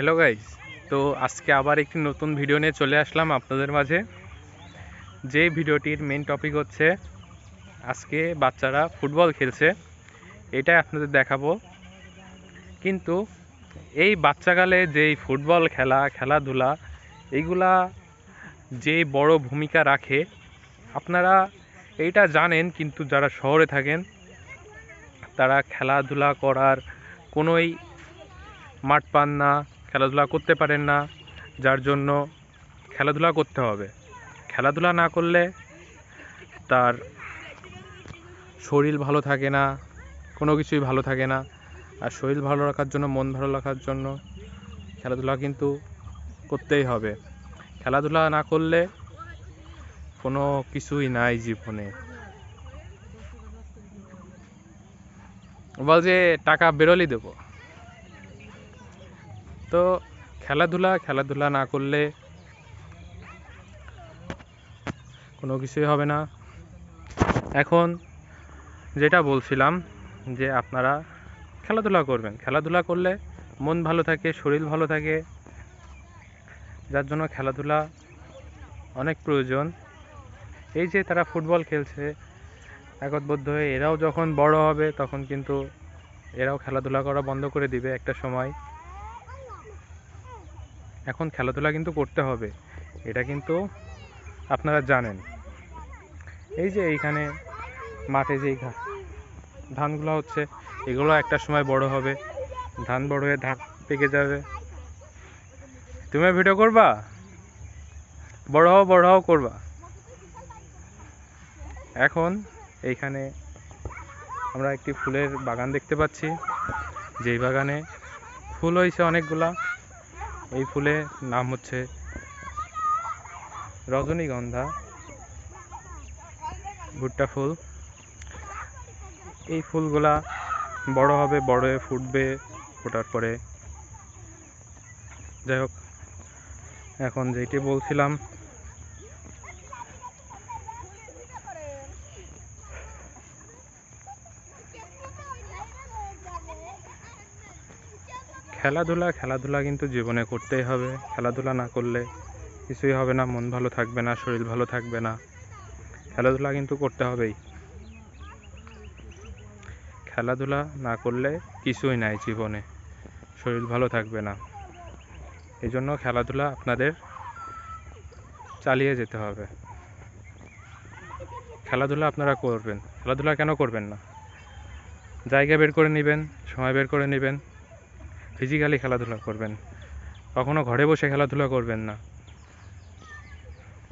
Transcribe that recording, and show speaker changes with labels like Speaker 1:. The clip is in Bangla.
Speaker 1: হ্যালো গাইস, তো আজকে আবার একটি নতুন ভিডিও নিয়ে চলে আসলাম আপনাদের মাঝে। যে ভিডিওটির মেন টপিক হচ্ছে আজকে বাচ্চারা ফুটবল খেলছে, এটাই আপনাদের দেখাবো। কিন্তু এই বাচ্চাকালে যেই ফুটবল খেলাধুলা এইগুলা যে বড় ভূমিকা রাখে আপনারা এইটা জানেন, কিন্তু যারা শহরে থাকেন তারা খেলাধুলা করার কোনোই মাঠ পান না, খেলাধুলা করতে পারেন না, যার জন্য খেলাধুলা করতে হবে। খেলাধুলা না করলে তার শরীর ভালো থাকে না, কোনো কিছুই ভালো থাকে না। আর শরীর ভালো রাখার জন্য, মন ভালো রাখার জন্য খেলাধুলা কিন্তু করতেই হবে। খেলাধুলা না করলে কোনো কিছুই নাই জীবনে। বল যে টাকা বেরোলি দেবো, তো খেলাধুলা না করলে কোনো কিছুই হবে না। এখন যেটা বলছিলাম যে আপনারা খেলাধুলা করবেন, খেলাধুলা করলে মন ভালো থাকে, শরীর ভালো থাকে, যার জন্য খেলাধুলা অনেক প্রয়োজন। এই যে তারা ফুটবল খেলছে একতবদ্ধ হয়ে, এরাও যখন বড় হবে তখন কিন্তু এরাও খেলাধুলা করা বন্ধ করে দিবে একটা সময়। এখন খেলাধুলা কিন্তু করতে হবে, এটা কিন্তু আপনারা জানেন। এই যে এইখানে মাঠে যেই ধানগুলো হচ্ছে, এগুলো একটা সময় বড় হবে, ধান বড় হয়ে ধান পেকে যাবে। তুমি ভিডিও করবা, বড় হও করবা। এখন এইখানে আমরা একটি ফুলের বাগান দেখতে পাচ্ছি, যেই বাগানে ফুল হয়েছে অনেকগুলা। এই ফুলের নাম হচ্ছে রজনীগন্ধা, ভুট্টা ফুল। এই ফুলগুলা বড় হবে, বড় হয়ে ফুটবে, ফোটার পরে যাই হোক, এখন যেটি বলছিলাম, খেলাধুলা কিন্তু জীবনে করতেই হবে। খেলাধুলা না করলে কিছুই হবে না, মন ভালো থাকবে না, শরীর ভালো থাকবে না। খেলাধুলা কিন্তু করতে হবেই। খেলাধুলা না করলে কিছুই নাই জীবনে, শরীর ভালো থাকবে না। এই জন্য খেলাধুলা আপনাদের চালিয়ে যেতে হবে। খেলাধুলা আপনারা করবেন। খেলাধুলা কেন করবেন না? জায়গা বের করে নেবেন, সময় বের করে নেবেন, ফিজিক্যালি খেলাধুলা করবেন। কখনো ঘরে বসে খেলাধুলা করবেন না।